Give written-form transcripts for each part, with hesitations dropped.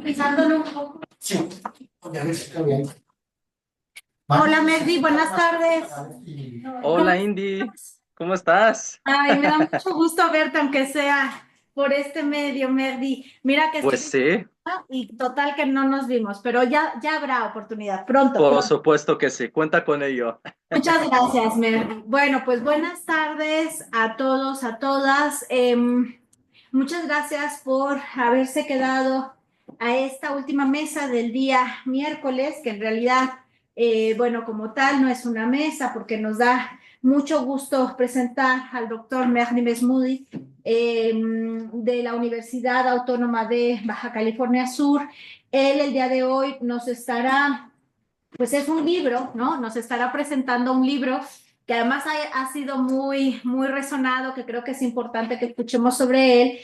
Pensándolo un poco. Sí, ya ves, está bien. Hola Merdi, buenas tardes. ¿Cómo Hola Indy, ¿cómo estás? Ay, me da mucho gusto verte, aunque sea por este medio, Merdi. Mira que Pues estoy sí, y total que no nos vimos, pero ya habrá oportunidad, pronto, por pronto. supuesto que sí, cuenta con ello. Muchas gracias, Merdi. Bueno, pues buenas tardes a todos, a todas. Muchas gracias por haberse quedado a esta última mesa del día miércoles, que en realidad, bueno, como tal, no es una mesa porque nos da mucho gusto presentar al doctor Mehdi Mesmoudi de la Universidad Autónoma de Baja California Sur. Él el día de hoy nos estará pues es un libro, ¿no? Nos estará presentando un libro que además ha sido muy resonado, que creo que es importante que escuchemos sobre él,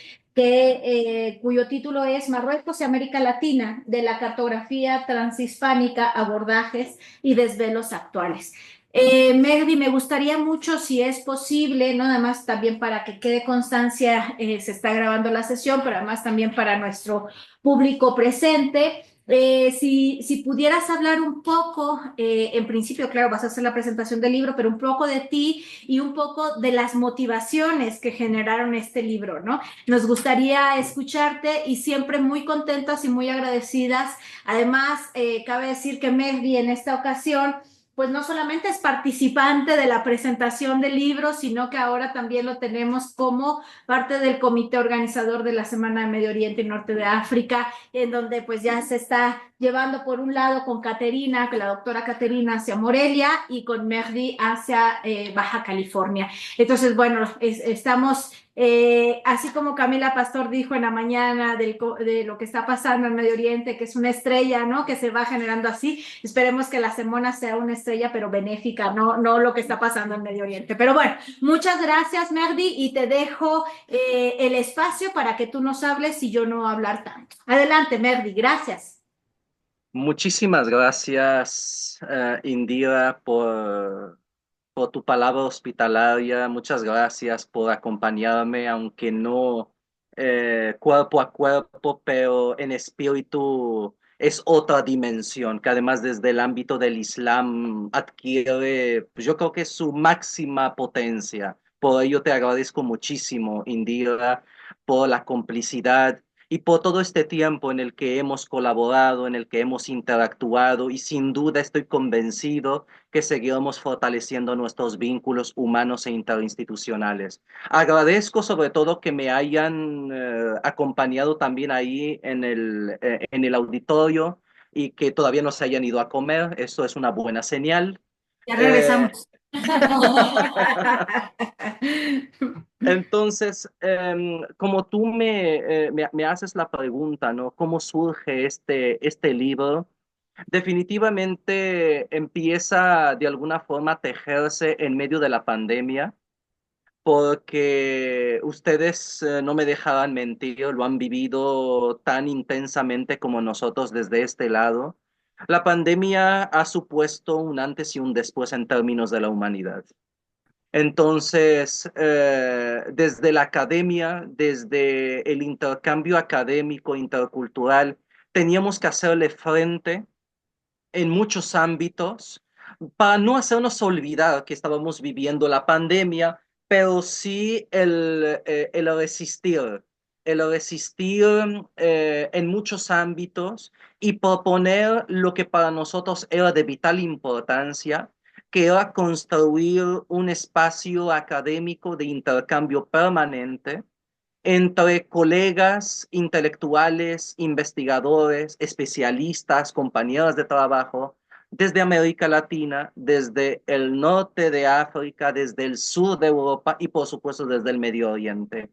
cuyo título es Marruecos y América Latina, de la cartografía transhispánica, abordajes y desvelos actuales. Mehdi, me gustaría mucho, si es posible, no nada más también para que quede constancia, se está grabando la sesión, pero además también para nuestro público presente, si pudieras hablar un poco, en principio, claro, vas a hacer la presentación del libro, pero un poco de ti y un poco de las motivaciones que generaron este libro, ¿no? Nos gustaría escucharte y siempre muy contentas y muy agradecidas. Además, cabe decir que Mehdi en esta ocasión pues no solamente es participante de la presentación del libro, sino que ahora también lo tenemos como parte del comité organizador de la Semana de Medio Oriente y Norte de África, en donde pues ya se está llevando por un lado con Caterina, con la doctora Caterina hacia Morelia y con Mehdi hacia Baja California. Entonces, bueno, estamos, así como Camila Pastor dijo en la mañana de lo que está pasando en Medio Oriente, que es una estrella, ¿no? Que se va generando así. Esperemos que la semana sea una estrella, pero benéfica, no lo que está pasando en Medio Oriente. Pero bueno, muchas gracias, Mehdi, y te dejo el espacio para que tú nos hables y yo no hablar tanto. Adelante, Merdi, gracias. Muchísimas gracias, Indira, por tu palabra hospitalaria. Muchas gracias por acompañarme, aunque no cuerpo a cuerpo, pero en espíritu es otra dimensión, que además desde el ámbito del Islam adquiere, pues yo creo que es su máxima potencia. Por ello te agradezco muchísimo, Indira, por la complicidad y por todo este tiempo en el que hemos colaborado, en el que hemos interactuado y sin duda estoy convencido que seguiremos fortaleciendo nuestros vínculos humanos e interinstitucionales. Agradezco sobre todo que me hayan acompañado también ahí en el auditorio y que todavía no se hayan ido a comer. Eso es una buena señal. Ya Eh, regresamos. entonces, como tú me haces la pregunta, ¿no? ¿Cómo surge este libro? Definitivamente empieza de alguna forma a tejerse en medio de la pandemia, porque ustedes no me dejarán mentir, lo han vivido tan intensamente como nosotros desde este lado. La pandemia ha supuesto un antes y un después en términos de la humanidad. Entonces, desde la academia, desde el intercambio académico, intercultural, teníamos que hacerle frente en muchos ámbitos para no hacernos olvidar que estábamos viviendo la pandemia, pero sí el resistir en muchos ámbitos y proponer lo que para nosotros era de vital importancia, que era construir un espacio académico de intercambio permanente entre colegas intelectuales, investigadores, especialistas, compañeros de trabajo, desde América Latina, desde el norte de África, desde el sur de Europa y por supuesto desde el Medio Oriente,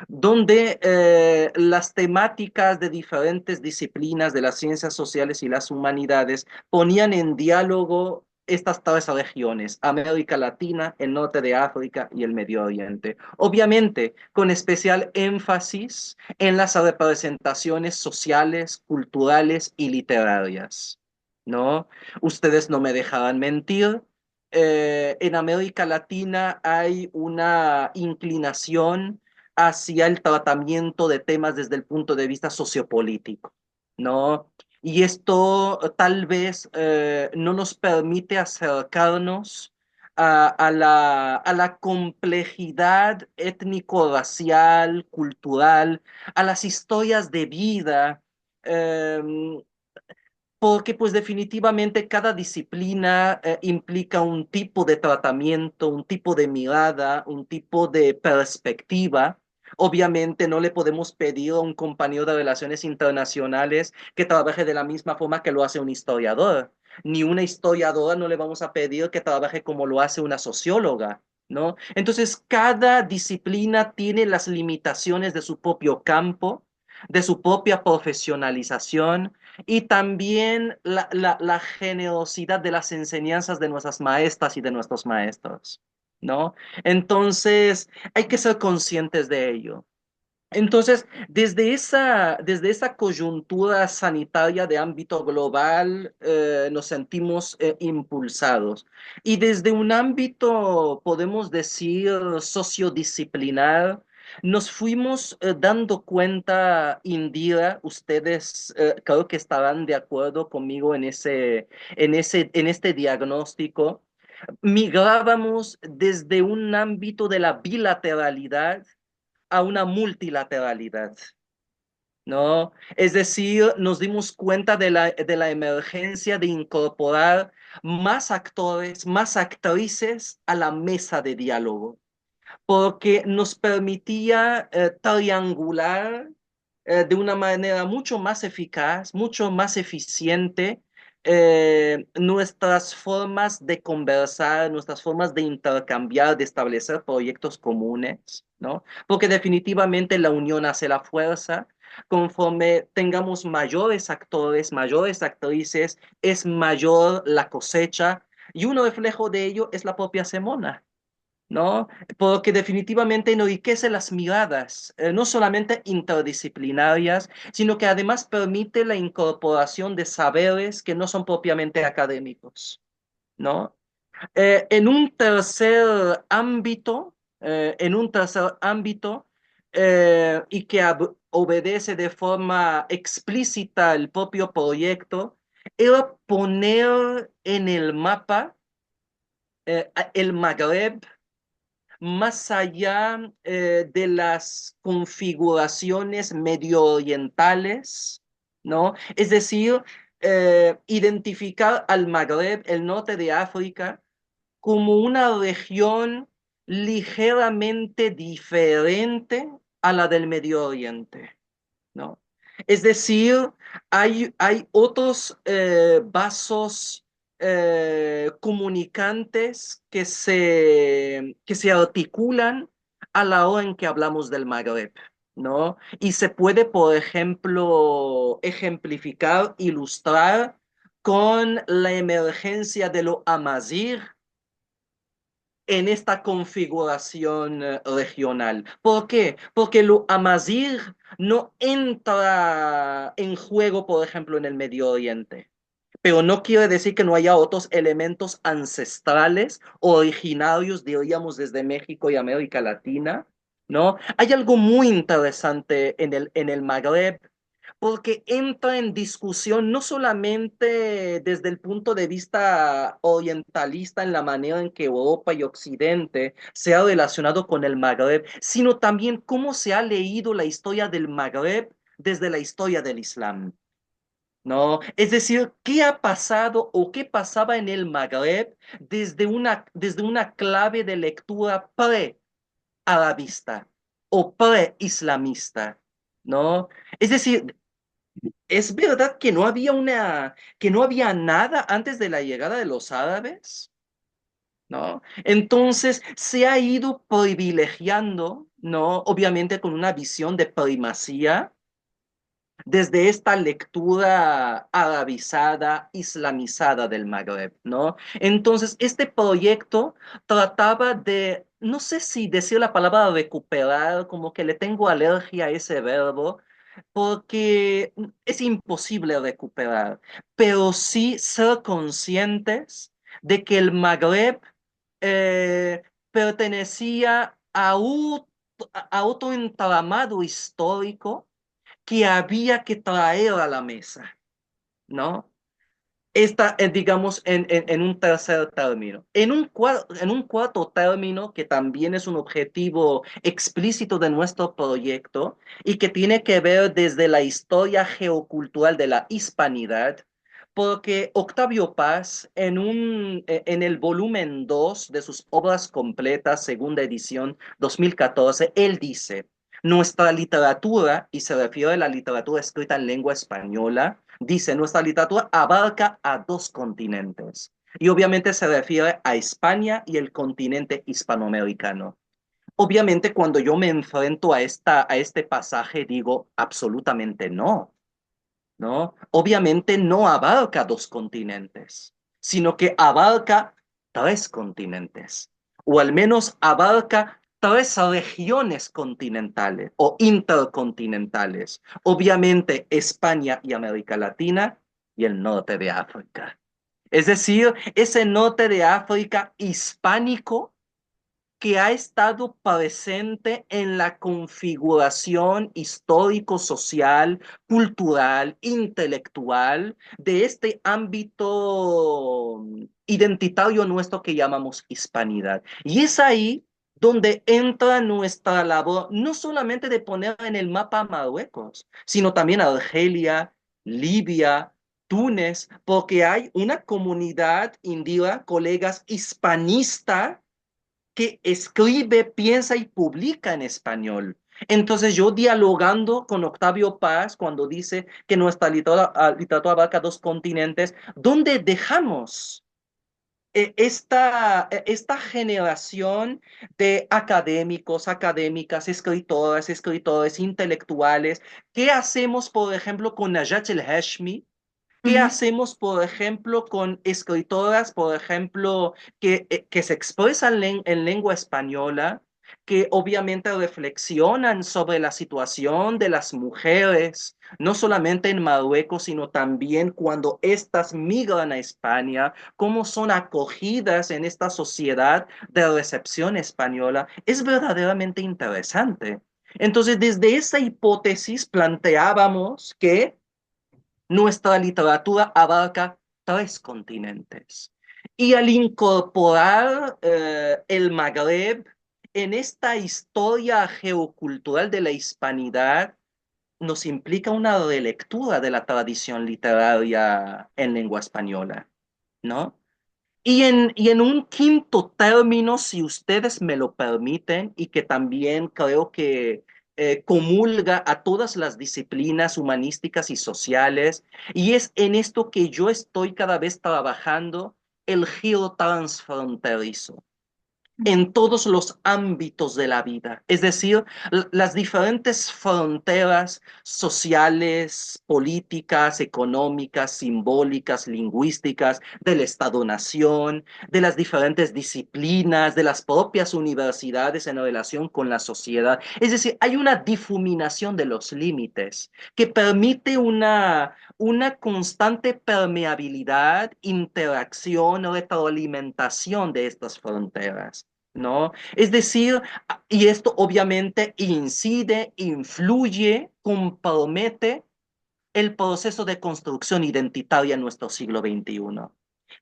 donde las temáticas de diferentes disciplinas de las ciencias sociales y las humanidades ponían en diálogo estas tres regiones, América Latina, el norte de África y el Medio Oriente. Obviamente, con especial énfasis en las representaciones sociales, culturales y literarias, ¿no? Ustedes no me dejarán mentir. En América Latina hay una inclinación hacia el tratamiento de temas desde el punto de vista sociopolítico, ¿no? Y esto tal vez no nos permite acercarnos a la complejidad étnico-racial, cultural, a las historias de vida, em, porque pues definitivamente cada disciplina implica un tipo de tratamiento, un tipo de mirada, un tipo de perspectiva. Obviamente no le podemos pedir a un compañero de relaciones internacionales que trabaje de la misma forma que lo hace un historiador, ni una historiadora no le vamos a pedir que trabaje como lo hace una socióloga, ¿no? Entonces cada disciplina tiene las limitaciones de su propio campo, de su propia profesionalización y también la generosidad de las enseñanzas de nuestras maestras y de nuestros maestros, ¿no? Entonces, hay que ser conscientes de ello. Entonces, desde esa coyuntura sanitaria de ámbito global, nos sentimos impulsados. Y desde un ámbito, podemos decir, sociodisciplinar, nos fuimos dando cuenta, Indira, ustedes creo que estarán de acuerdo conmigo en este diagnóstico. Migrábamos desde un ámbito de la bilateralidad a una multilateralidad, ¿no? Es decir, nos dimos cuenta de la emergencia de incorporar más actores, más actrices a la mesa de diálogo, porque nos permitía triangular de una manera mucho más eficaz, mucho más eficiente nuestras formas de conversar, nuestras formas de intercambiar, de establecer proyectos comunes, ¿no? Porque definitivamente la unión hace la fuerza. Conforme tengamos mayores actores, mayores actrices, es mayor la cosecha y un reflejo de ello es la propia semana, ¿no? Porque definitivamente enriquece las miradas, no solamente interdisciplinarias, sino que además permite la incorporación de saberes que no son propiamente académicos, ¿no? En un tercer ámbito, y que obedece de forma explícita el propio proyecto, era poner en el mapa el Magreb más allá de las configuraciones medio orientales, ¿no? Es decir, identificar al Magreb, el norte de África, como una región ligeramente diferente a la del Medio Oriente, ¿no? Es decir, hay otros vasos comunicantes que se articulan a la hora en que hablamos del Magreb, ¿no? Y se puede, por ejemplo, ejemplificar, ilustrar con la emergencia de lo amazigh en esta configuración regional. ¿Por qué? Porque lo amazigh no entra en juego, por ejemplo, en el Medio Oriente. Pero no quiere decir que no haya otros elementos ancestrales, originarios, diríamos, desde México y América Latina, ¿no? Hay algo muy interesante en el Magreb, porque entra en discusión no solamente desde el punto de vista orientalista en la manera en que Europa y Occidente se ha relacionado con el Magreb, sino también cómo se ha leído la historia del Magreb desde la historia del Islam. ¿No? Es decir, ¿qué ha pasado o qué pasaba en el Magreb desde una clave de lectura pre-arabista o pre-islamista? ¿No? Es decir, es verdad que que no había nada antes de la llegada de los árabes, ¿no? Entonces se ha ido privilegiando, ¿no? Obviamente con una visión de primacía desde esta lectura arabizada, islamizada del Magreb, ¿no? Entonces, este proyecto trataba de, no sé si decir la palabra recuperar, como que le tengo alergia a ese verbo, porque es imposible recuperar, pero sí ser conscientes de que el Magreb eh, pertenecía a otro entramado histórico que había que traer a la mesa, ¿no? Esta, digamos, en un tercer término. En un cuarto término, que también es un objetivo explícito de nuestro proyecto y que tiene que ver desde la historia geocultural de la hispanidad, porque Octavio Paz, en el volumen 2 de sus obras completas, segunda edición 2014, él dice, nuestra literatura, y se refiere a la literatura escrita en lengua española, dice, nuestra literatura abarca a dos continentes. Y obviamente se refiere a España y el continente hispanoamericano. Obviamente cuando yo me enfrento a este pasaje digo, absolutamente no, ¿no? Obviamente no abarca dos continentes, sino que abarca tres continentes, o al menos abarca tres regiones continentales o intercontinentales. Obviamente España y América Latina y el norte de África. Es decir, ese norte de África hispánico que ha estado presente en la configuración histórico-social, cultural, intelectual de este ámbito identitario nuestro que llamamos hispanidad. Y es ahí donde entra nuestra labor, no solamente de poner en el mapa a Marruecos, sino también a Argelia, Libia, Túnez, porque hay una comunidad indígena, colegas hispanista, que escribe, piensa y publica en español. Entonces yo dialogando con Octavio Paz cuando dice que nuestra literatura abarca dos continentes, ¿dónde dejamos esta generación de académicos, académicas, escritoras, escritores, intelectuales? ¿Qué hacemos, por ejemplo, con Najat el-Hashmi? ¿Qué Ujú. hacemos, por ejemplo, con escritoras, por ejemplo, que se expresan en lengua española, que obviamente reflexionan sobre la situación de las mujeres, no solamente en Marruecos, sino también cuando éstas migran a España, cómo son acogidas en esta sociedad de recepción española? Es verdaderamente interesante. Entonces, desde esa hipótesis planteábamos que nuestra literatura abarca tres continentes. Y al incorporar el Magreb en esta historia geocultural de la hispanidad, nos implica una relectura de la tradición literaria en lengua española, ¿no? Y en un quinto término, si ustedes me lo permiten, y que también creo que comulga a todas las disciplinas humanísticas y sociales, y es en esto que yo estoy cada vez trabajando, el giro transfronterizo en todos los ámbitos de la vida, es decir, las diferentes fronteras sociales, políticas, económicas, simbólicas, lingüísticas del Estado-nación, de las diferentes disciplinas, de las propias universidades en relación con la sociedad. Es decir, hay una difuminación de los límites que permite una constante permeabilidad, interacción, retroalimentación de estas fronteras, ¿no? Es decir, y esto obviamente incide, influye, compromete el proceso de construcción identitaria en nuestro siglo XXI,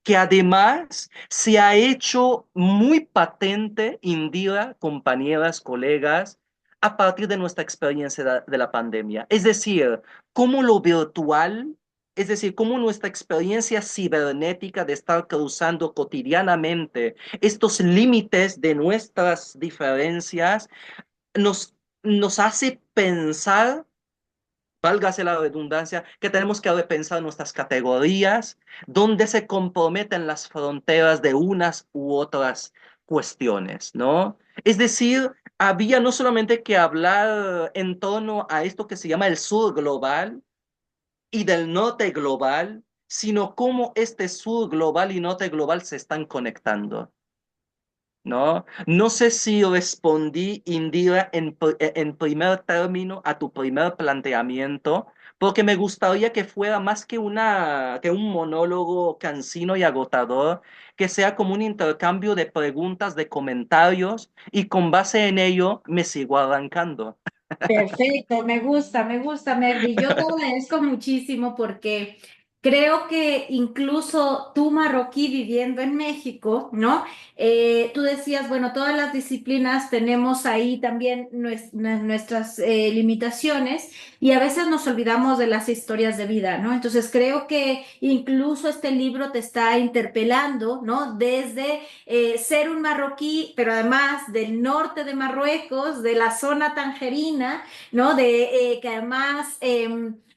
que además se ha hecho muy patente, Indira, compañeras, colegas, a partir de nuestra experiencia de la pandemia. Es decir, cómo lo virtual, es decir, cómo nuestra experiencia cibernética de estar cruzando cotidianamente estos límites de nuestras diferencias nos, nos hace pensar, válgase la redundancia, que tenemos que repensar nuestras categorías, dónde se comprometen las fronteras de unas u otras cuestiones, ¿no? Es decir, había no solamente que hablar en torno a esto que se llama el sur global y del norte global, sino cómo este sur global y norte global se están conectando. ¿no? No sé si respondí, Indira, en primer término a tu primer planteamiento, porque me gustaría que fuera más que un monólogo cansino y agotador, que sea como un intercambio de preguntas, de comentarios, y con base en ello me sigo arrancando. Perfecto, me gusta, Mervi. Yo te agradezco muchísimo porque creo que incluso tú marroquí viviendo en México, ¿no? Tú decías, bueno, todas las disciplinas tenemos ahí también nuestras limitaciones y a veces nos olvidamos de las historias de vida, ¿no? Entonces creo que incluso este libro te está interpelando, ¿no? Desde ser un marroquí, pero además del norte de Marruecos, de la zona tangerina, ¿no? De que además,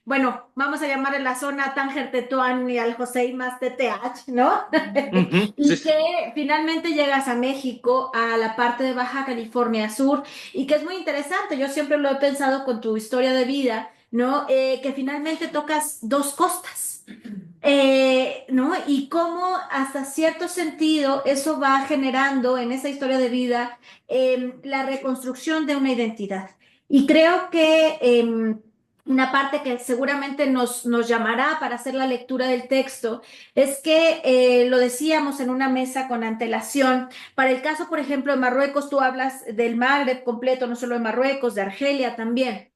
bueno, vamos a llamarle la zona Tánger Tetuán y al José más TTH, ¿no? Ujú, sí, Y sí. que finalmente llegas a México, a la parte de Baja California Sur, y que es muy interesante, yo siempre lo he pensado con tu historia de vida, ¿no? Que finalmente tocas dos costas. ¿No? Y cómo hasta cierto sentido eso va generando en esa historia de vida la reconstrucción de una identidad. Y creo que una parte que seguramente nos llamará para hacer la lectura del texto es que lo decíamos en una mesa con antelación. Para el caso, por ejemplo, de Marruecos, tú hablas del Magreb completo, no solo de Marruecos, de Argelia también.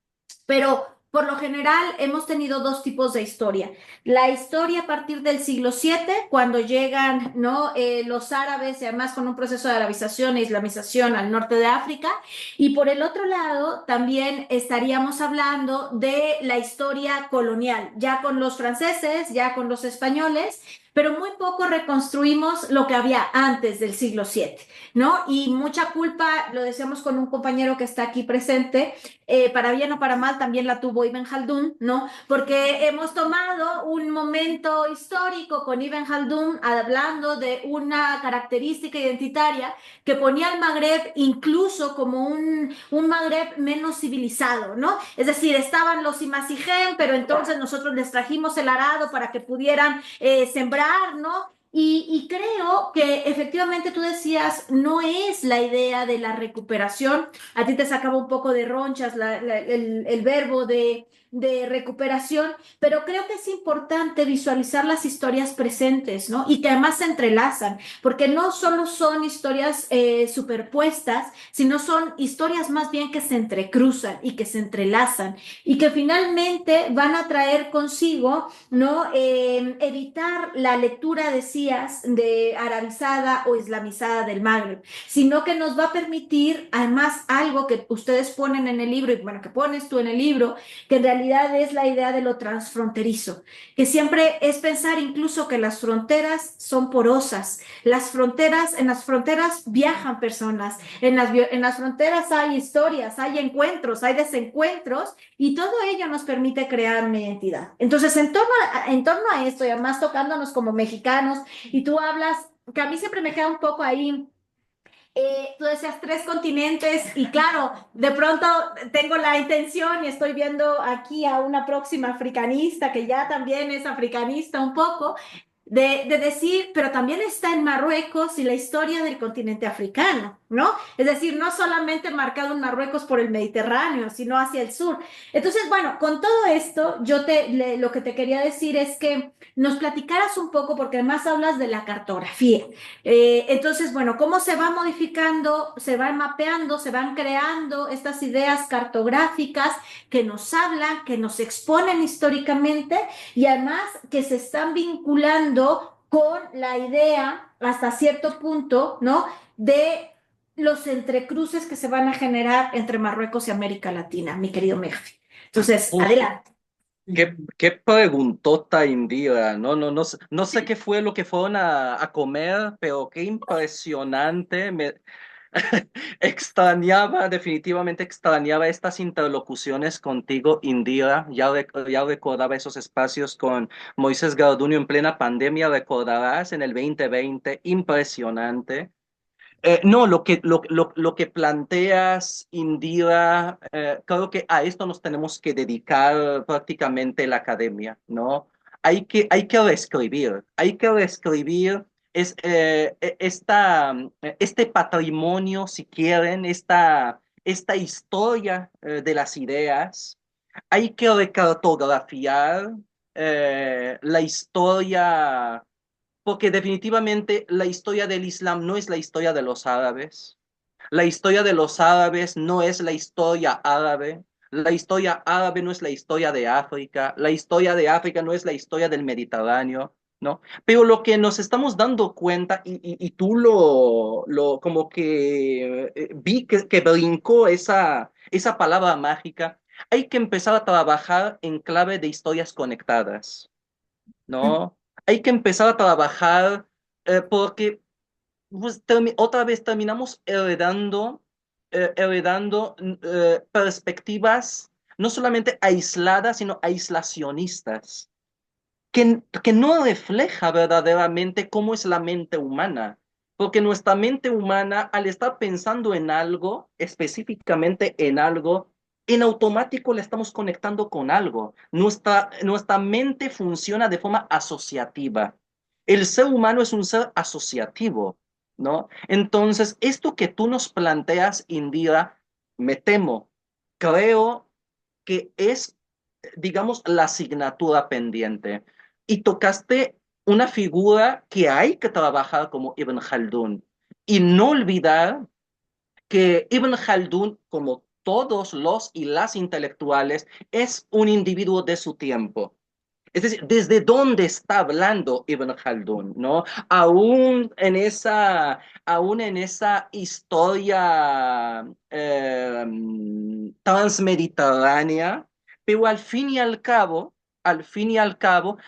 Pero por lo general hemos tenido dos tipos de historia. La historia a partir del siglo VII, cuando llegan, ¿no? Los árabes y además con un proceso de arabización e islamización al norte de África. Y por el otro lado, también estaríamos hablando de la historia colonial, ya con los franceses, ya con los españoles, pero muy poco reconstruimos lo que había antes del siglo VII, ¿no? Y mucha culpa, lo decíamos con un compañero que está aquí presente, para bien o para mal, también la tuvo Ibn Khaldun, ¿no? Porque hemos tomado un momento histórico con Ibn Khaldun hablando de una característica identitaria que ponía al Magreb incluso como un Magreb menos civilizado, ¿no? Es decir, estaban los Imasigen, pero entonces nosotros les trajimos el arado para que pudieran sembrar, ¿no? Y creo que efectivamente tú decías, no es la idea de la recuperación, a ti te sacaba un poco de ronchas el verbo de recuperación, pero creo que es importante visualizar las historias presentes, ¿no? Y que además se entrelazan, porque no solo son historias superpuestas, sino son historias más bien que se entrecruzan y que se entrelazan y que finalmente van a traer consigo, ¿no? Evitar la lectura, decías, de arabizada o islamizada del Magreb, sino que nos va a permitir además algo que ustedes ponen en el libro y bueno, que pones tú en el libro, que en realidad es la idea de lo transfronterizo, que siempre es pensar incluso que las fronteras son porosas, en las fronteras viajan personas, en las fronteras hay historias, hay encuentros, hay desencuentros y todo ello nos permite crear una identidad. Entonces, en torno a esto y además tocándonos como mexicanos, y tú hablas, que a mí siempre me queda un poco ahí tú decías tres continentes y claro, de pronto tengo la intención y estoy viendo aquí a una próxima africanista que ya también es africanista un poco, de decir, pero también está en Marruecos y la historia del continente africano, ¿no? Es decir, no solamente marcado en Marruecos por el Mediterráneo, sino hacia el sur. Entonces, bueno, con todo esto, lo que te quería decir es que nos platicaras un poco, porque además hablas de la cartografía. Entonces, bueno, cómo se va modificando, se va mapeando, se van creando estas ideas cartográficas que nos hablan, que nos exponen históricamente y además que se están vinculando con la idea hasta cierto punto, ¿no? De los entrecruces que se van a generar entre Marruecos y América Latina, mi querido Mejfi. Entonces, adelante. Qué preguntota, Indira. No sé qué fue lo que fueron a comer, pero qué impresionante. Definitivamente extrañaba estas interlocuciones contigo, Indira. Ya recordaba esos espacios con Moisés Garduño en plena pandemia, recordarás, en el 2020, impresionante. No, lo que planteas, Indira, creo que a esto nos tenemos que dedicar prácticamente la academia, ¿no? Hay que reescribir este patrimonio, si quieren, esta historia de las ideas, hay que recartografiar la historia, porque definitivamente la historia del Islam no es la historia de los árabes. La historia de los árabes no es la historia árabe. La historia árabe no es la historia de África. La historia de África no es la historia del Mediterráneo, ¿no? Pero lo que nos estamos dando cuenta, y tú como que vi que brincó esa palabra mágica, hay que empezar a trabajar en clave de historias conectadas, ¿no? Hay que empezar a trabajar porque pues, otra vez terminamos heredando perspectivas no solamente aisladas, sino aislacionistas, que no refleja verdaderamente cómo es la mente humana. Porque nuestra mente humana, al estar pensando en algo, específicamente en algo, en automático le estamos conectando con algo. Nuestra mente funciona de forma asociativa. El ser humano es un ser asociativo, ¿no? Entonces, esto que tú nos planteas, Indira, me temo, creo que es, digamos, la asignatura pendiente. Y tocaste una figura que hay que trabajar como Ibn Khaldun. Y no olvidar que Ibn Khaldun, como todos los y las intelectuales, es un individuo de su tiempo. Es decir, ¿desde dónde está hablando Ibn Khaldun, no? Aún en esa historia transmediterránea, pero al fin y al cabo,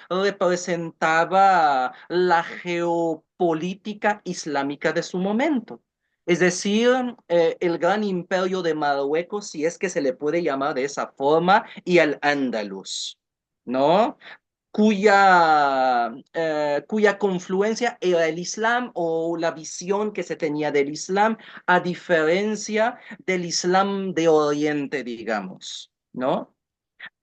representaba la geopolítica islámica de su momento. Es decir, el gran imperio de Marruecos, si es que se le puede llamar de esa forma, y el Andalus, ¿no? Cuya confluencia era el Islam o la visión que se tenía del Islam, a diferencia del Islam de Oriente, digamos, ¿no?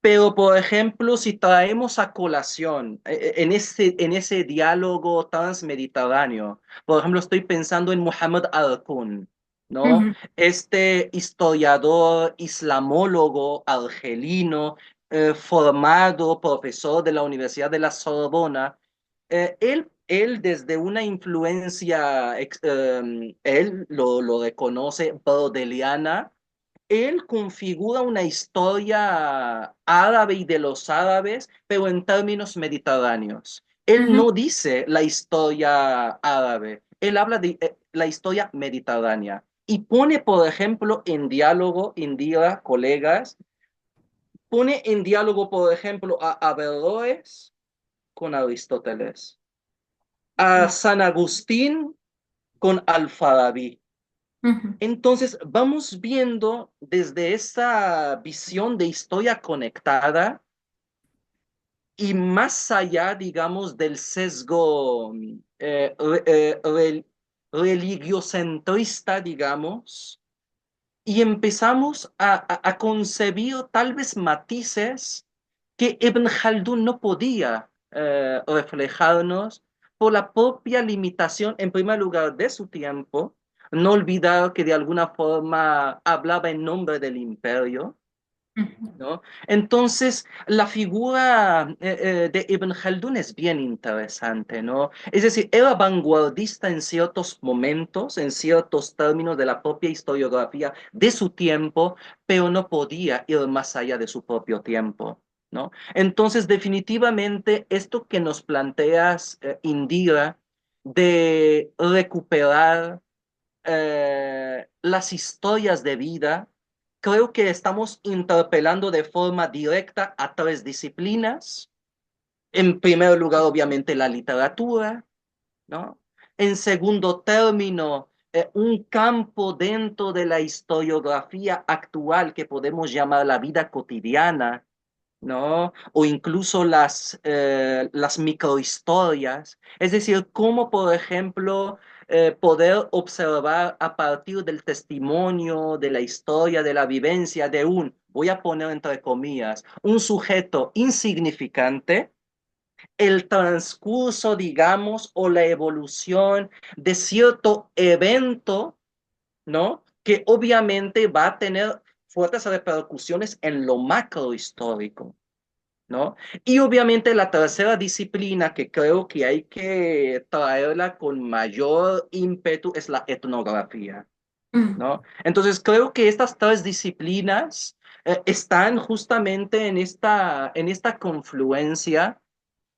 Pero, por ejemplo, si traemos a colación en ese diálogo transmediterráneo, por ejemplo, estoy pensando en Muhammad Al-Kun, ¿no? Ujú, Este historiador islamólogo argelino, formado profesor de la Universidad de la Sorbona, él desde una influencia, él lo reconoce, brodeliana, él configura una historia árabe y de los árabes, pero en términos mediterráneos. Él ujú, no dice la historia árabe, él habla de la historia mediterránea y pone, por ejemplo, en diálogo, Indira, colegas, pone en diálogo, por ejemplo, a Averroes con Aristóteles, a San Agustín con Al-Farabi. ujú, Entonces, vamos viendo desde esa visión de historia conectada y más allá, digamos, del sesgo religiocentrista, digamos, y empezamos a concebir tal vez matices que Ibn Khaldun no podía reflejarnos por la propia limitación, en primer lugar, de su tiempo, no olvidar que de alguna forma hablaba en nombre del imperio, ujú. ¿no? Entonces, la figura de Ibn Khaldun es bien interesante, ¿no? Es decir, era vanguardista en ciertos momentos, en ciertos términos de la propia historiografía de su tiempo, pero no podía ir más allá de su propio tiempo, ¿no? Entonces, definitivamente, esto que nos planteas, Indira, de recuperar las historias de vida, creo que estamos interpelando de forma directa a tres disciplinas. En primer lugar, obviamente, la literatura, ¿no? En segundo término, un campo dentro de la historiografía actual que podemos llamar la vida cotidiana, ¿no? O incluso las microhistorias. Es decir, cómo, por ejemplo, poder observar a partir del testimonio, de la historia, de la vivencia de voy a poner entre comillas, un sujeto insignificante, el transcurso, digamos, o la evolución de cierto evento, ¿no? Que obviamente va a tener fuertes repercusiones en lo macro histórico, ¿no? Y obviamente la tercera disciplina que creo que hay que traerla con mayor ímpetu es la etnografía, Mm. ¿no? Entonces creo que estas tres disciplinas están justamente en esta confluencia,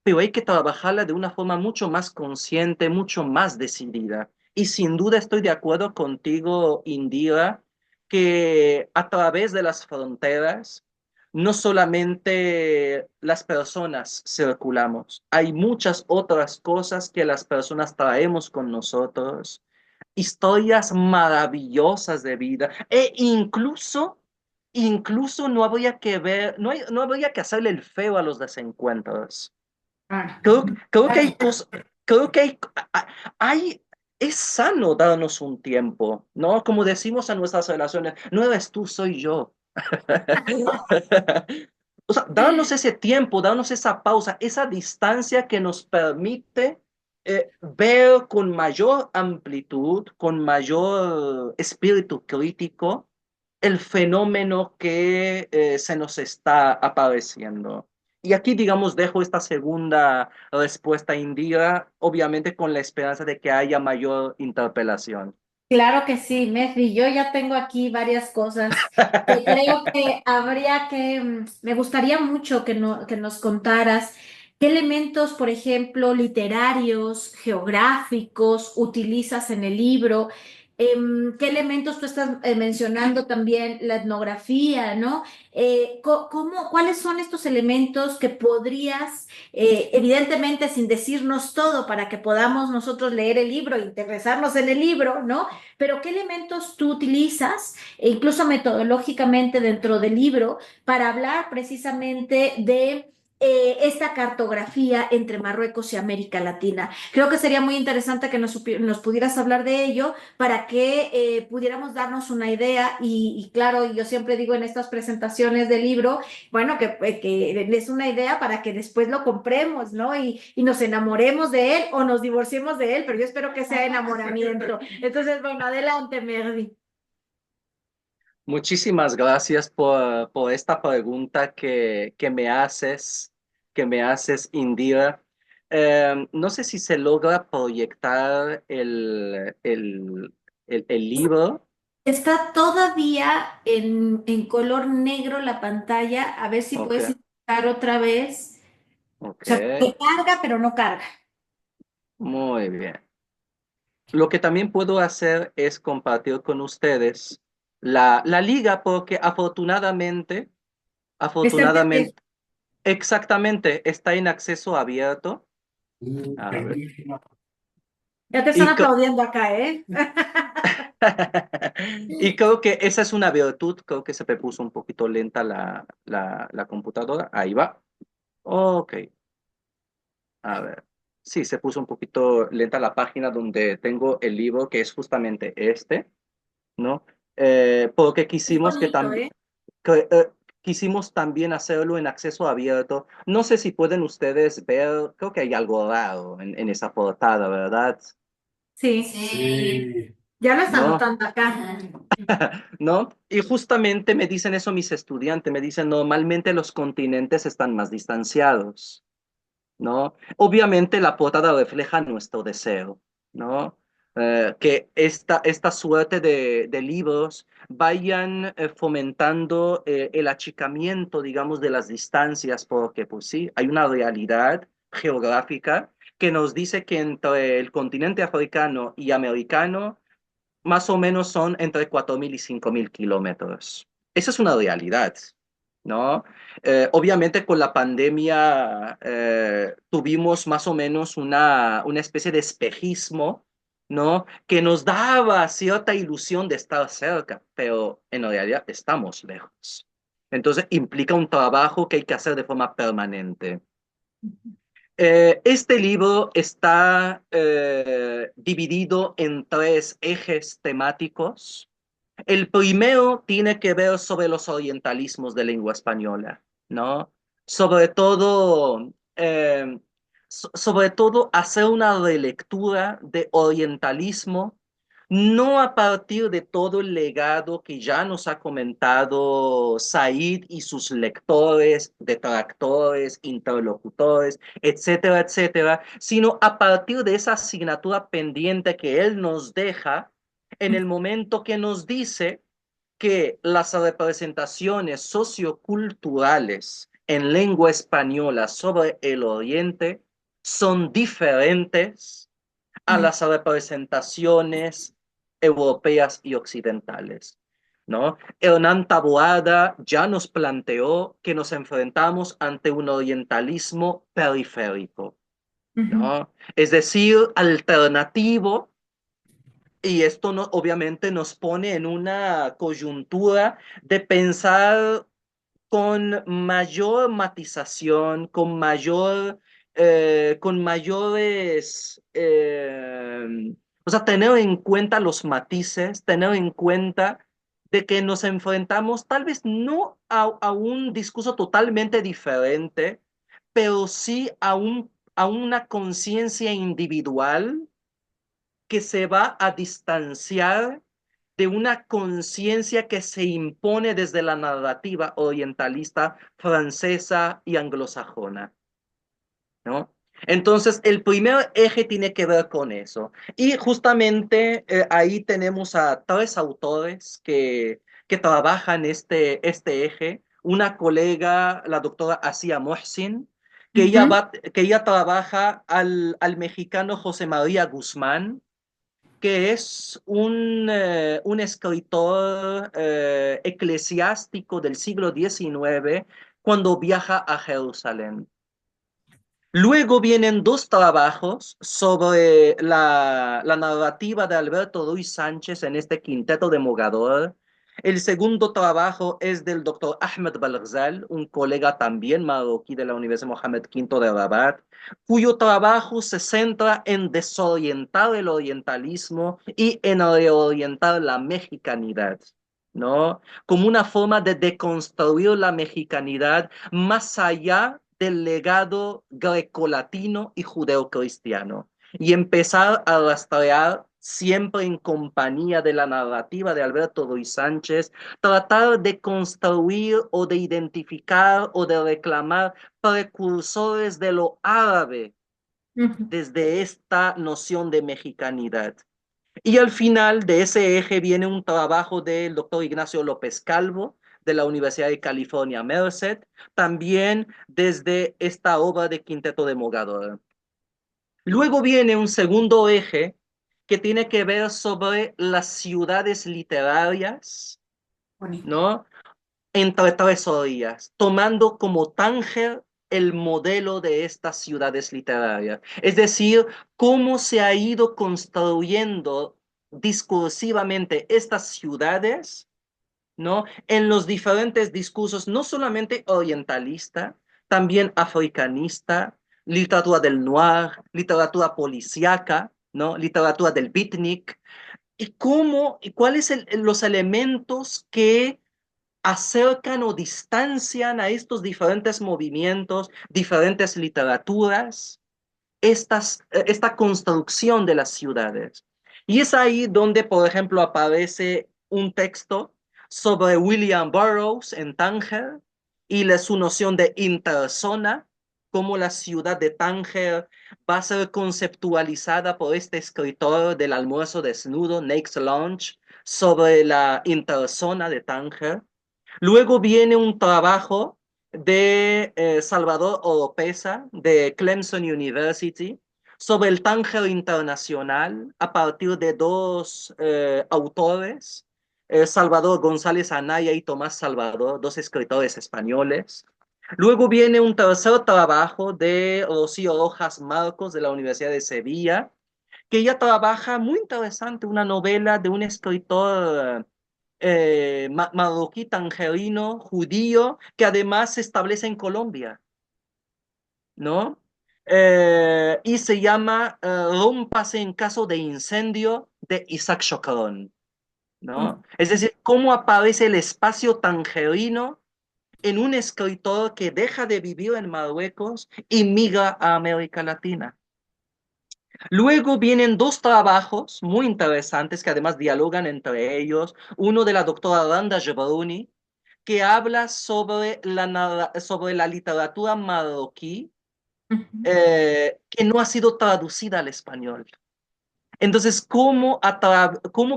pero hay que trabajarla de una forma mucho más consciente, mucho más decidida. Y sin duda estoy de acuerdo contigo, Indira, que a través de las fronteras, no solamente las personas circulamos, hay muchas otras cosas que las personas traemos con nosotros, historias maravillosas de vida, e incluso no habría que ver, no habría que hacerle el feo a los desencuentros. Ah. Creo que hay cosas, creo que hay, es sano darnos un tiempo, ¿no? Como decimos en nuestras relaciones, no eres tú, soy yo. O sea, darnos ese tiempo, darnos esa pausa, esa distancia que nos permite ver con mayor amplitud, con mayor espíritu crítico, el fenómeno que se nos está apareciendo. Y aquí, digamos, dejo esta segunda respuesta indira, obviamente con la esperanza de que haya mayor interpelación. Claro que sí, Mesri. Yo ya tengo aquí varias cosas que creo que habría que, me gustaría mucho que, que nos contaras qué elementos, por ejemplo, literarios, geográficos, utilizas en el libro. ¿Qué elementos tú estás mencionando también la etnografía, ¿no? ¿Cuáles son estos elementos que podrías, evidentemente sin decirnos todo para que podamos nosotros leer el libro e interesarnos en el libro, ¿no? Pero ¿qué elementos tú utilizas, e incluso metodológicamente dentro del libro, para hablar precisamente de esta cartografía entre Marruecos y América Latina? Creo que sería muy interesante que nos pudieras hablar de ello para que pudiéramos darnos una idea y claro, yo siempre digo en estas presentaciones del libro, bueno, que es una idea para que después lo compremos, ¿no? Y nos enamoremos de él o nos divorciemos de él, pero yo espero que sea enamoramiento. Entonces, bueno, adelante, Merdi. Muchísimas gracias por esta pregunta que me haces, Indira. No sé si se logra proyectar el libro. Está todavía en color negro la pantalla. A ver si Ok, puedes indicar otra vez. O ok, sea, que carga, pero no carga. muy bien. Lo que también puedo hacer es compartir con ustedes la liga, porque Está en PDF. afortunadamente, exactamente, está en acceso abierto. A ver. Bellísima. Ya te están Y, aplaudiendo acá, ¿eh? y creo que esa es una virtud, creo que se me puso un poquito lenta la computadora. Ahí va. Ok, a ver. Sí, se puso un poquito lenta la página donde tengo el libro, que es justamente este, ¿no? Porque Es quisimos bonito, ¿eh? quisimos también hacerlo en acceso abierto. No sé si pueden ustedes ver, creo que hay algo raro en esa portada, ¿verdad? Sí. Sí. Ya lo están ¿No? notando acá. ¿No? Y justamente me dicen eso mis estudiantes, me dicen, normalmente los continentes están más distanciados, ¿no? Obviamente la portada refleja nuestro deseo, ¿no? Que esta suerte de libros vayan fomentando el achicamiento, digamos, de las distancias, porque pues sí, hay una realidad geográfica que nos dice que entre el continente africano y americano, más o menos son entre 4.000 y 5.000 kilómetros. Esa es una realidad, ¿no? Obviamente con la pandemia tuvimos más o menos una especie de espejismo, ¿no? Que nos daba cierta ilusión de estar cerca, pero en realidad estamos lejos. Entonces implica un trabajo que hay que hacer de forma permanente. Este libro está dividido en tres ejes temáticos. El primero tiene que ver sobre los orientalismos de lengua española, ¿no? Sobre todo sobre todo hacer una relectura de orientalismo, no a partir de todo el legado que ya nos ha comentado Said y sus lectores, detractores, interlocutores, etcétera, etcétera, sino a partir de esa asignatura pendiente que él nos deja en el momento que nos dice que las representaciones socioculturales en lengua española sobre el Oriente son diferentes a las representaciones europeas y occidentales, ¿no? Hernán Taboada ya nos planteó que nos enfrentamos ante un orientalismo periférico, Ujú, ¿no? Es decir, alternativo, y esto no, obviamente nos pone en una coyuntura de pensar con mayor matización, con mayores, o sea, tener en cuenta los matices, tener en cuenta de que nos enfrentamos tal vez no a un discurso totalmente diferente, pero sí a una conciencia individual que se va a distanciar de una conciencia que se impone desde la narrativa orientalista francesa y anglosajona, ¿no? Entonces, el primer eje tiene que ver con eso. Y justamente ahí tenemos a tres autores que trabajan este eje. Una colega, la doctora Asia Mohsin, ujú. que ella trabaja al mexicano José María Guzmán, que es un escritor eclesiástico del siglo XIX cuando viaja a Jerusalén. Luego vienen dos trabajos sobre la narrativa de Alberto Ruiz Sánchez en este quinteto de Mogador. El segundo trabajo es del doctor Ahmed Balghzal, un colega también marroquí de la Universidad Mohammed V de Rabat, cuyo trabajo se centra en desorientar el orientalismo y en reorientar la mexicanidad, ¿no? Como una forma de deconstruir la mexicanidad más allá del legado grecolatino y judeocristiano y empezar a rastrear siempre en compañía de la narrativa de Alberto Ruiz Sánchez, tratar de construir o de identificar o de reclamar precursores de lo árabe Ujú. desde esta noción de mexicanidad. Y al final de ese eje viene un trabajo del doctor Ignacio López Calvo de la Universidad de California, Merced, también desde esta obra de Quinteto de Mogador. Luego viene un segundo eje que tiene que ver sobre las ciudades literarias, Bonito. ¿no? Entre tres orillas, tomando como Tánger el modelo de estas ciudades literarias. Es decir, cómo se ha ido construyendo discursivamente estas ciudades, ¿no? En los diferentes discursos, no solamente orientalista, también africanista, literatura del noir, literatura policíaca, ¿no? Literatura del beatnik, y cuáles los elementos que acercan o distancian a estos diferentes movimientos, diferentes literaturas, esta construcción de las ciudades. Y es ahí donde, por ejemplo, aparece un texto sobre William Burroughs en Tánger y su noción de interzona, cómo la ciudad de Tánger va a ser conceptualizada por este escritor del almuerzo desnudo, Nake's Lunch, sobre la interzona de Tánger. Luego viene un trabajo de Salvador Oropesa de Clemson University sobre el Tánger internacional a partir de dos autores, Salvador González Anaya y Tomás Salvador, dos escritores españoles. Luego viene un tercer trabajo de Rocío Rojas Marcos de la Universidad de Sevilla, que ella trabaja muy interesante, una novela de un escritor marroquí, tangerino, judío, que además se establece en Colombia, ¿no? Y se llama Rómpase en caso de incendio de Isaac Chocron, ¿no? Es decir, cómo aparece el espacio tangerino en un escritor que deja de vivir en Marruecos y migra a América Latina. Luego vienen dos trabajos muy interesantes que además dialogan entre ellos. Uno de la doctora Randa Gebruni, que habla sobre la literatura marroquí Ujú. que no ha sido traducida al español. Entonces, ¿cómo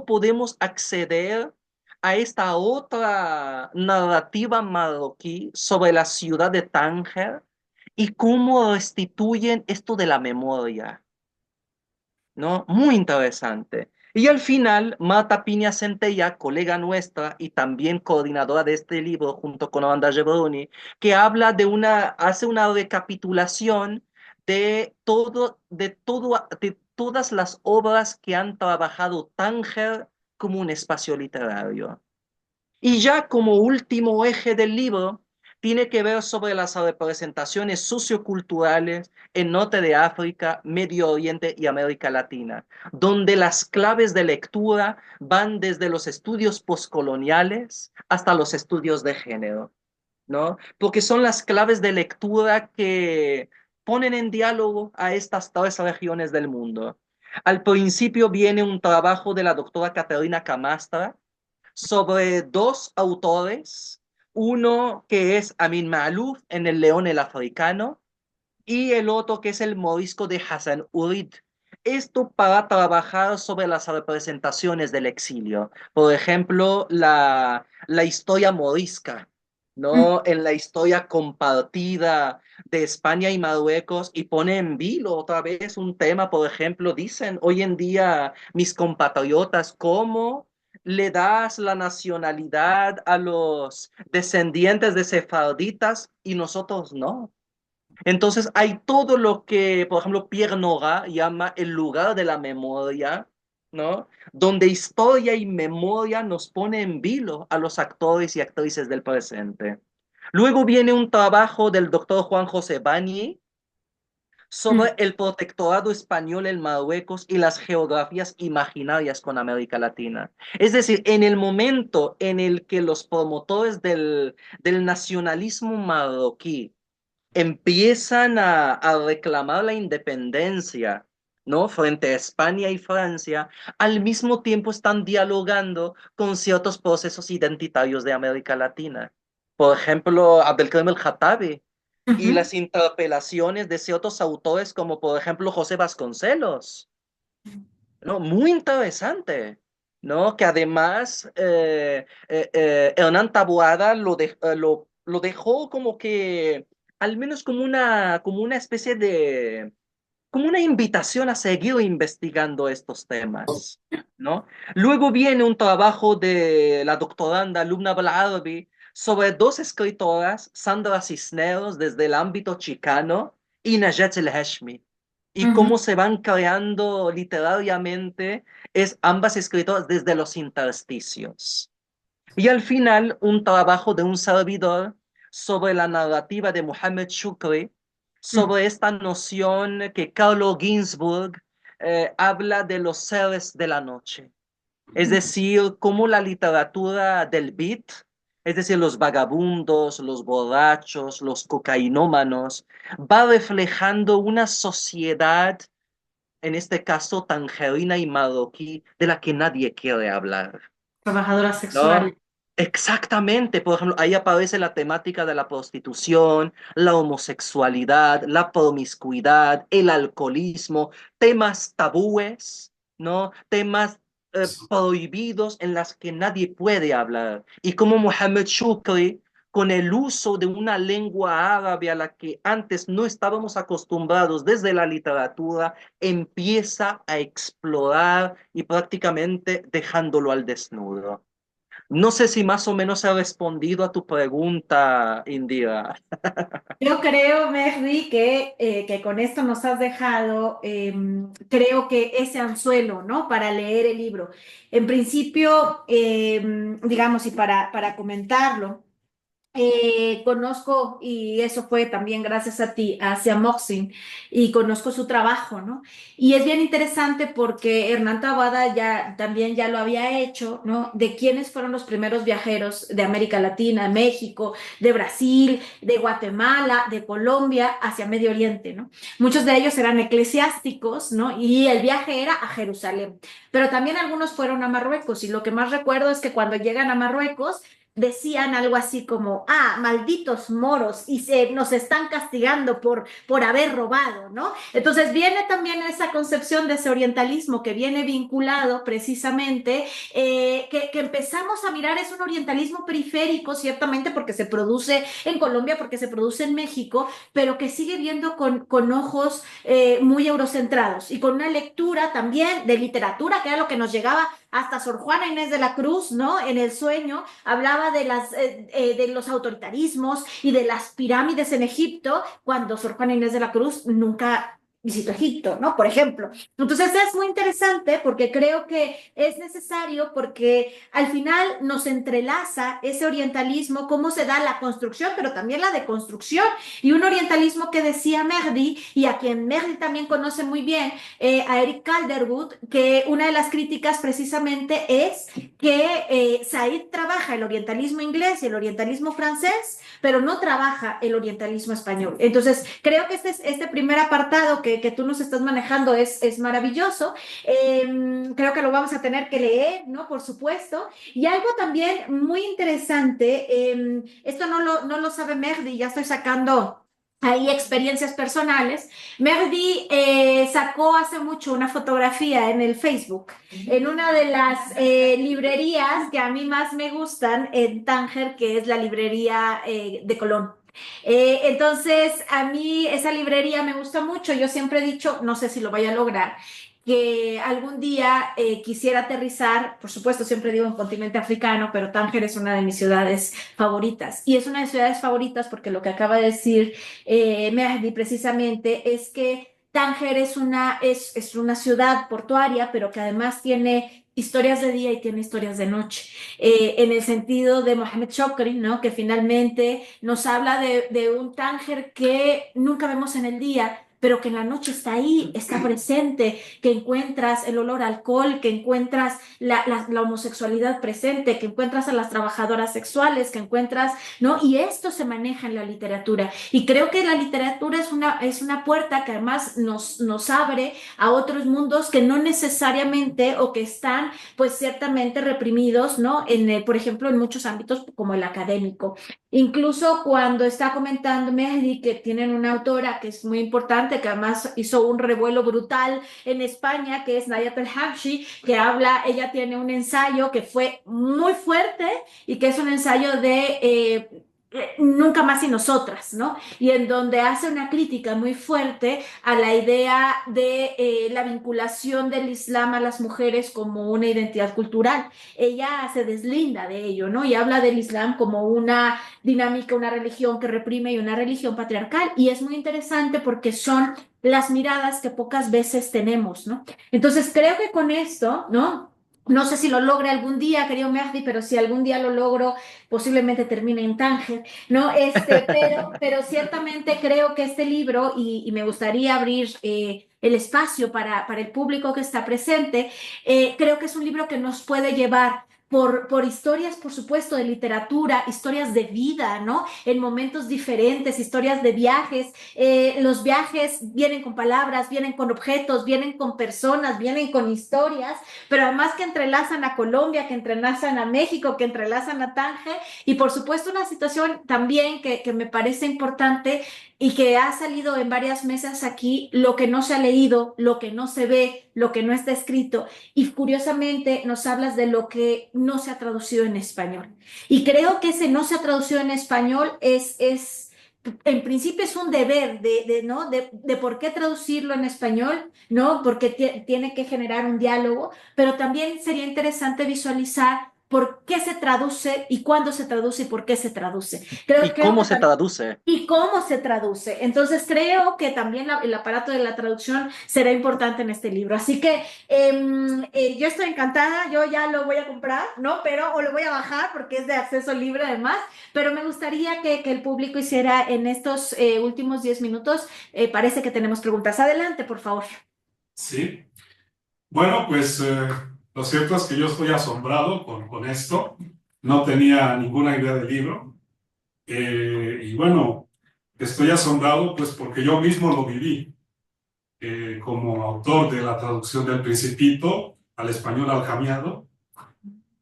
podemos acceder a esta otra narrativa marroquí sobre la ciudad de Tánger y cómo restituyen esto de la memoria? ¿No? Muy interesante. Y al final, Marta Piña Centella, colega nuestra y también coordinadora de este libro junto con Orlando Gebroni, que hace una recapitulación de todas las obras que han trabajado Tánger como un espacio literario. Y ya como último eje del libro, tiene que ver sobre las representaciones socioculturales en Norte de África, Medio Oriente y América Latina, donde las claves de lectura van desde los estudios postcoloniales hasta los estudios de género, ¿no? Porque son las claves de lectura que ponen en diálogo a estas tres regiones del mundo. Al principio viene un trabajo de la doctora Caterina Camastra, sobre dos autores, uno que es Amin Maalouf en El León el Africano y el otro que es El Morisco de Hassan Urid. Esto para trabajar sobre las representaciones del exilio. Por ejemplo, la historia morisca, ¿no? En la historia compartida de España y Marruecos y pone en vilo otra vez un tema, por ejemplo, dicen hoy en día mis compatriotas, ¿cómo le das la nacionalidad a los descendientes de sefarditas y nosotros no? Entonces hay todo lo que, por ejemplo, Pierre Nora llama el lugar de la memoria, ¿no? Donde historia y memoria nos pone en vilo a los actores y actrices del presente. Luego viene un trabajo del doctor Juan José Bani sobre el protectorado español en Marruecos y las geografías imaginarias con América Latina. Es decir, en el momento en el que los promotores del nacionalismo marroquí empiezan a reclamar la independencia, ¿no? Frente a España y Francia, al mismo tiempo están dialogando con ciertos procesos identitarios de América Latina. Por ejemplo, Abdelkrim el-Khattabi y Ujú. las interpelaciones de ciertos autores como por ejemplo José Vasconcelos, ¿no? Muy interesante, ¿no? Que además Hernán Taboada lo dejó como que, al menos como una especie de, como una invitación a seguir investigando estos temas, ¿no? Luego viene un trabajo de la doctoranda Lubna Balarabi sobre dos escritoras, Sandra Cisneros desde el ámbito chicano y Najat El Hashmi, y Ujú. cómo se van creando literariamente ambas escritoras desde los intersticios. Y al final, un trabajo de un servidor sobre la narrativa de Mohammed Shukri, sobre esta noción que Carlo Ginzburg habla de los seres de la noche. Es decir, cómo la literatura del beat, es decir, los vagabundos, los borrachos, los cocainómanos, va reflejando una sociedad, en este caso tangerina y marroquí, de la que nadie quiere hablar, Trabajadora ¿no? sexual. Exactamente, por ejemplo, ahí aparece la temática de la prostitución, la homosexualidad, la promiscuidad, el alcoholismo, temas tabúes, ¿no? Temas prohibidos en las que nadie puede hablar. Y como Mohammed Shukri, con el uso de una lengua árabe a la que antes no estábamos acostumbrados desde la literatura, empieza a explorar y prácticamente dejándolo al desnudo. No sé si más o menos he respondido a tu pregunta, Indira. Yo creo, Mehdi, que con esto nos has dejado, creo que ese anzuelo, ¿no? Para leer el libro. En principio, digamos, y para comentarlo. conozco, y eso fue también gracias a ti, hacia Moxin, y conozco su trabajo, ¿no? Y es bien interesante porque Hernán Taboada ya, también ya lo había hecho, ¿no? De quiénes fueron los primeros viajeros de América Latina, México, de Brasil, de Guatemala, de Colombia, hacia Medio Oriente, ¿no? Muchos de ellos eran eclesiásticos, ¿no? Y el viaje era a Jerusalén, pero también algunos fueron a Marruecos, y lo que más recuerdo es que cuando llegan a Marruecos, decían algo así como, ah, malditos moros, y nos están castigando por haber robado, ¿no? Entonces viene también esa concepción de ese orientalismo que viene vinculado precisamente, que empezamos a mirar, es un orientalismo periférico, ciertamente, porque se produce en Colombia, porque se produce en México, pero que sigue viendo con ojos muy eurocentrados y con una lectura también de literatura, que era lo que nos llegaba hasta Sor Juana Inés de la Cruz, ¿no? En El Sueño hablaba de los autoritarismos y de las pirámides en Egipto, cuando Sor Juana Inés de la Cruz nunca visitó Egipto, ¿no? Por ejemplo. Entonces es muy interesante porque creo que es necesario, porque al final nos entrelaza ese orientalismo, cómo se da la construcción, pero también la deconstrucción, y un orientalismo que decía Mehdi, y a quien Mehdi también conoce muy bien, a Eric Calderwood, que una de las críticas precisamente es que Said trabaja el orientalismo inglés y el orientalismo francés, pero no trabaja el orientalismo español. Entonces, creo que este primer apartado que tú nos estás manejando es maravilloso. Creo que lo vamos a tener que leer, ¿no? Por supuesto. Y algo también muy interesante, esto no lo sabe Mehdi, ya estoy sacando ahí experiencias personales. Mehdi sacó hace mucho una fotografía en el Facebook, en una de las librerías que a mí más me gustan en Tánger, que es la librería de Colón. Entonces, a mí esa librería me gusta mucho. Yo siempre he dicho, no sé si lo vaya a lograr, que algún día quisiera aterrizar, por supuesto, siempre digo en continente africano, pero Tánger es una de mis ciudades favoritas. Y es una de mis ciudades favoritas porque lo que acaba de decir Mehdi precisamente es que Tánger es una ciudad portuaria, pero que además tiene historias de día y tiene historias de noche, en el sentido de Mohamed Chokri, ¿no? Que finalmente nos habla de un Tánger que nunca vemos en el día, pero que en la noche está ahí, está presente, que encuentras el olor a alcohol, que encuentras la homosexualidad presente, que encuentras a las trabajadoras sexuales, que encuentras, ¿no? Y esto se maneja en la literatura. Y creo que la literatura es una puerta que además nos abre a otros mundos que no necesariamente o que están pues ciertamente reprimidos, ¿no? Por ejemplo, en muchos ámbitos como el académico. Incluso cuando está comentando Mehdi que tienen una autora que es muy importante, que además hizo un revuelo brutal en España, que es Nayat El-Habshi, que habla, ella tiene un ensayo que fue muy fuerte y que es un ensayo de Nunca más y nosotras, ¿no? Y en donde hace una crítica muy fuerte a la idea de la vinculación del Islam a las mujeres como una identidad cultural. Ella se deslinda de ello, ¿no? Y habla del Islam como una dinámica, una religión que reprime y una religión patriarcal. Y es muy interesante porque son las miradas que pocas veces tenemos, ¿no? Entonces creo que con esto, ¿no? No sé si lo logre algún día, querido Mehdi, pero si algún día lo logro, posiblemente termine en Tánger, ¿no? Pero ciertamente creo que este libro, y me gustaría abrir el espacio para el público que está presente, creo que es un libro que nos puede llevar por historias, por supuesto, de literatura, historias de vida, ¿no? En momentos diferentes, historias de viajes. Los viajes vienen con palabras, vienen con objetos, vienen con personas, vienen con historias, pero además que entrelazan a Colombia, que entrelazan a México, que entrelazan a Tánger, y por supuesto una situación también que me parece importante y que ha salido en varias mesas aquí, lo que no se ha leído, lo que no se ve, lo que no está escrito, y curiosamente nos hablas de lo que no se ha traducido en español. Y creo que ese no se ha traducido en español en principio es un deber ¿no? de por qué traducirlo en español, ¿no? Porque tiene que generar un diálogo, pero también sería interesante visualizar por qué se traduce y cuándo se traduce y por qué se traduce. ¿Y Creo cómo que se traduce? y cómo se traduce. Entonces creo que también el aparato de la traducción será importante en este libro. Así que yo estoy encantada, yo ya lo voy a comprar, ¿no? Pero, o lo voy a bajar porque es de acceso libre además, pero me gustaría que el público hiciera en estos últimos 10 minutos, parece que tenemos preguntas. Adelante, por favor. Sí, bueno, pues lo cierto es que yo estoy asombrado con esto. No tenía ninguna idea del libro. Y bueno, estoy asombrado pues porque yo mismo lo viví como autor de la traducción del Principito al español aljamiado.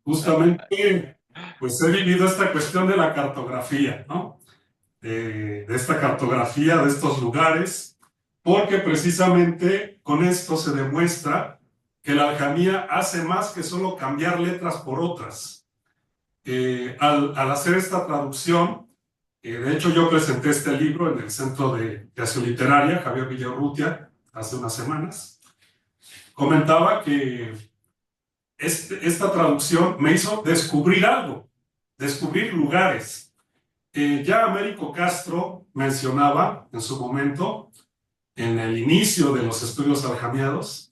Justamente, pues he vivido esta cuestión de la cartografía, ¿no? De esta cartografía de estos lugares, porque precisamente con esto se demuestra que la aljamía hace más que solo cambiar letras por otras. Al hacer esta traducción, de hecho yo presenté este libro en el Centro de Acción Literaria, Javier Villarrutia, hace unas semanas, comentaba que esta traducción me hizo descubrir algo, descubrir lugares. Ya Américo Castro mencionaba en su momento, en el inicio de los estudios aljamiados,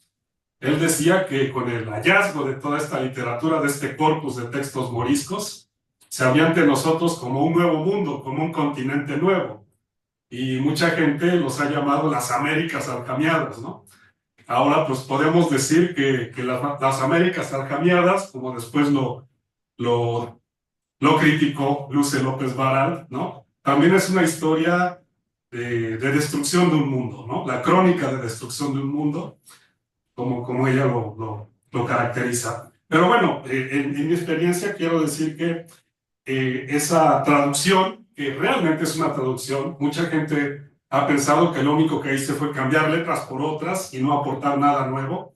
él decía que con el hallazgo de toda esta literatura, de este corpus de textos moriscos, se había ante nosotros como un nuevo mundo, como un continente nuevo. Y mucha gente los ha llamado las Américas aljamiadas, ¿no? Ahora pues podemos decir que las Américas aljamiadas, como después lo, lo criticó Luce López Baral, ¿no? También es una historia de destrucción de un mundo, ¿no? La crónica de destrucción de un mundo, como ella lo caracteriza. Pero bueno, en mi experiencia quiero decir que esa traducción, que realmente es una traducción, mucha gente ha pensado que lo único que hice fue cambiar letras por otras y no aportar nada nuevo.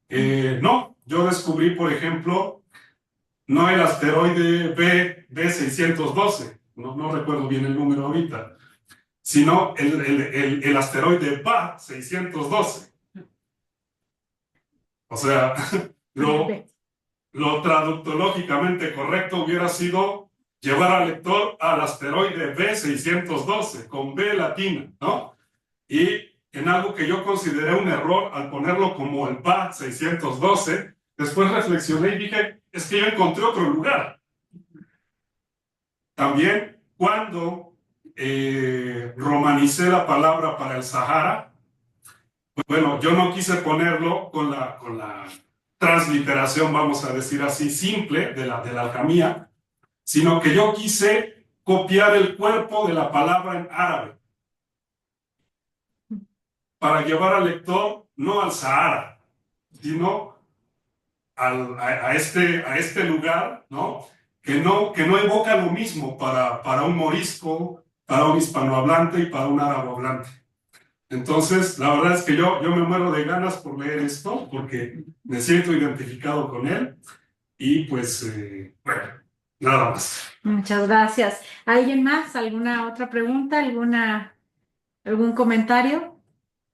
No, yo descubrí, por ejemplo, no el asteroide B612, no recuerdo bien el número ahorita, sino el asteroide BA612. O sea, lo traductológicamente correcto hubiera sido llevar al lector al asteroide B612 con B latina, ¿no? Y en algo que yo consideré un error al ponerlo como el BA612, después reflexioné y dije, es que yo encontré otro lugar. También cuando romanicé la palabra para el Sahara, bueno, yo no quise ponerlo con la transliteración, vamos a decir así, simple de la alcamía, sino que yo quise copiar el cuerpo de la palabra en árabe para llevar al lector no al Sahara, sino a este lugar, ¿no? Que no evoca lo mismo para un morisco, para un hispanohablante y para un árabe hablante. Entonces, la verdad es que yo me muero de ganas por leer esto, porque me siento identificado con él y pues, bueno, nada más. Muchas gracias. ¿Alguien más? ¿Alguna otra pregunta? ¿Algún comentario?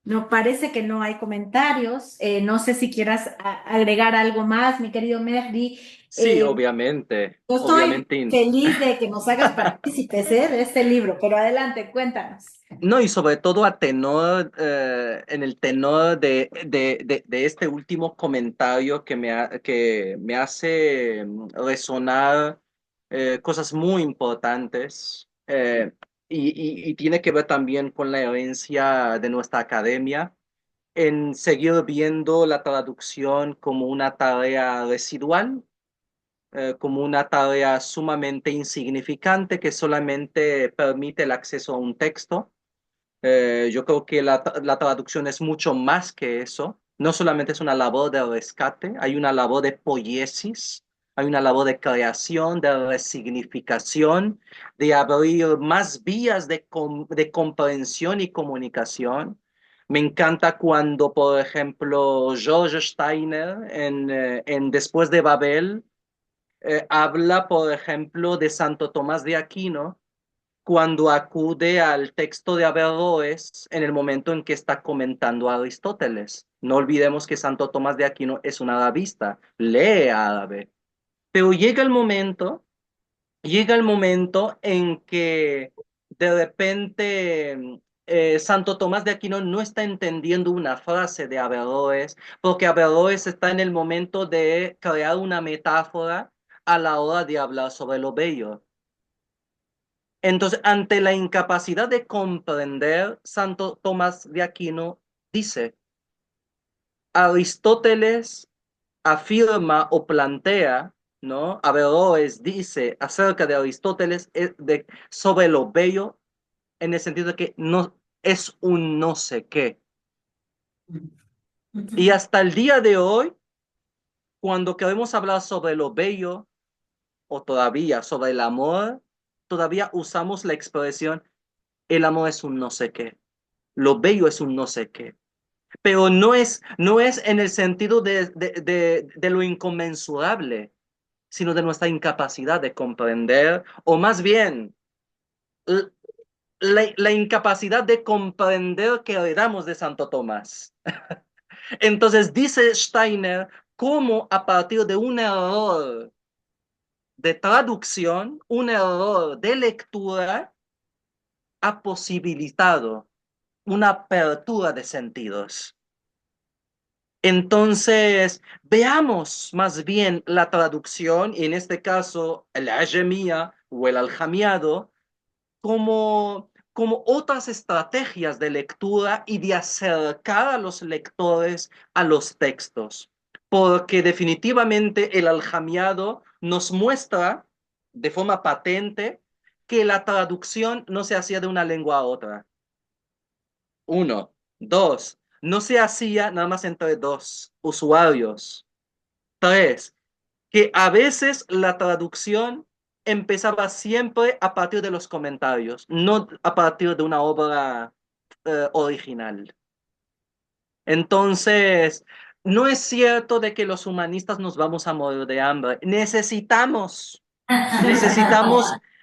No, parece que no hay comentarios. No sé si quieras agregar algo más, mi querido Mehdi. Sí, obviamente, Yo estoy obviamente. feliz de que nos hagas partícipes, de este libro, pero adelante, cuéntanos. No, y sobre todo a tenor, en el tenor de este último comentario que me hace resonar cosas muy importantes y tiene que ver también con la herencia de nuestra academia en seguir viendo la traducción como una tarea residual, como una tarea sumamente insignificante que solamente permite el acceso a un texto. Yo creo que la traducción es mucho más que eso. No solamente es una labor de rescate, hay una labor de poiesis, hay una labor de creación, de resignificación, de abrir más vías de comprensión y comunicación. Me encanta cuando, por ejemplo, George Steiner en Después de Babel habla, por ejemplo, de Santo Tomás de Aquino cuando acude al texto de Averroes en el momento en que está comentando a Aristóteles. No olvidemos que Santo Tomás de Aquino es un arabista, lee árabe. Pero llega el momento en que de repente Santo Tomás de Aquino no está entendiendo una frase de Averroes, porque Averroes está en el momento de crear una metáfora a la hora de hablar sobre lo bello. Entonces, ante la incapacidad de comprender, Santo Tomás de Aquino dice, Aristóteles afirma o plantea, ¿no? Averroes dice acerca de Aristóteles sobre lo bello en el sentido de que no es un no sé qué. Y hasta el día de hoy, cuando queremos hablar sobre lo bello o todavía sobre el amor, todavía usamos la expresión el amor es un no sé qué, lo bello es un no sé qué. Pero no es en el sentido de lo inconmensurable, sino de nuestra incapacidad de comprender, o más bien, la incapacidad de comprender que heredamos de Santo Tomás. Entonces dice Steiner cómo a partir de un error de traducción, un error de lectura, ha posibilitado una apertura de sentidos. Entonces, veamos más bien la traducción, y en este caso el ajamía o el aljamiado, como otras estrategias de lectura y de acercar a los lectores a los textos. Porque definitivamente el aljamiado nos muestra de forma patente que la traducción no se hacía de una lengua a otra. Uno. Dos, no se hacía nada más entre dos usuarios. Tres, que a veces la traducción empezaba siempre a partir de los comentarios, no a partir de una obra original. Entonces, no es cierto de que los humanistas nos vamos a morir de hambre. Necesitamos,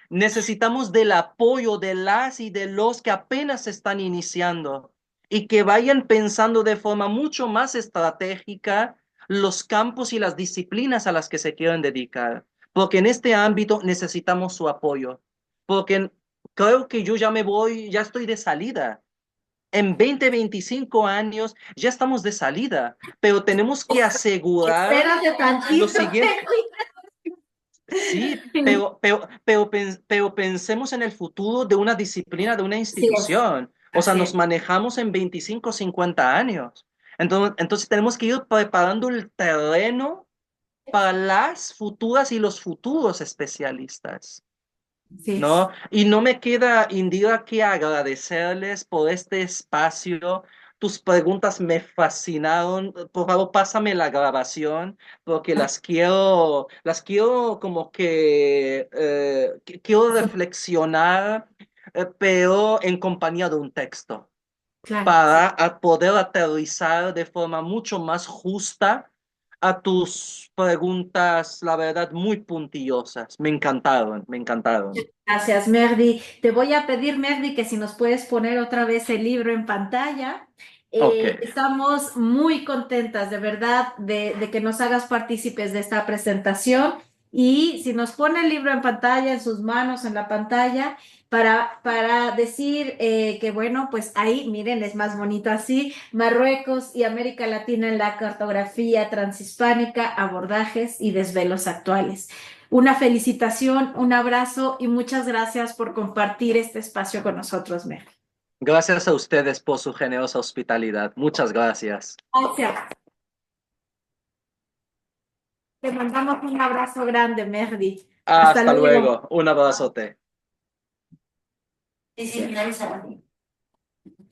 necesitamos del apoyo de las y de los que apenas se están iniciando y que vayan pensando de forma mucho más estratégica los campos y las disciplinas a las que se quieren dedicar, porque en este ámbito necesitamos su apoyo, porque creo que yo ya me voy, ya estoy de salida. En 20, 25 años ya estamos de salida, pero tenemos que asegurar Espérate lo tantito. siguiente. Sí, pero pensemos en el futuro de una disciplina, de una Sí, institución. O sea, así nos es. manejamos en 25, 50 años. Entonces tenemos que ir preparando el terreno para las futuras y los futuros especialistas, Sí. ¿no? Y no me queda, Indira, que agradecerles por este espacio. Tus preguntas me fascinaron. Por favor, pásame la grabación porque las quiero como que quiero reflexionar, pero en compañía de un texto, Claro. para poder aterrizar de forma mucho más justa a tus preguntas, la verdad, muy puntillosas. Me encantaron, me encantaron. Gracias, Merdi. Te voy a pedir, Merdi, que si nos puedes poner otra vez el libro en pantalla. Ok, Estamos muy contentas, de verdad, de que nos hagas partícipes de esta presentación. Y si nos pone el libro en pantalla, en sus manos, en la pantalla, para decir que, bueno, pues ahí, miren, es más bonito así, Marruecos y América Latina en la cartografía transhispánica, abordajes y desvelos actuales. Una felicitación, un abrazo y muchas gracias por compartir este espacio con nosotros, Mer. gracias a ustedes por su generosa hospitalidad. Muchas gracias. Gracias. Te mandamos un abrazo grande, Merdi. Hasta Hasta luego. luego. Un abrazote. Sí, sí, finaliza.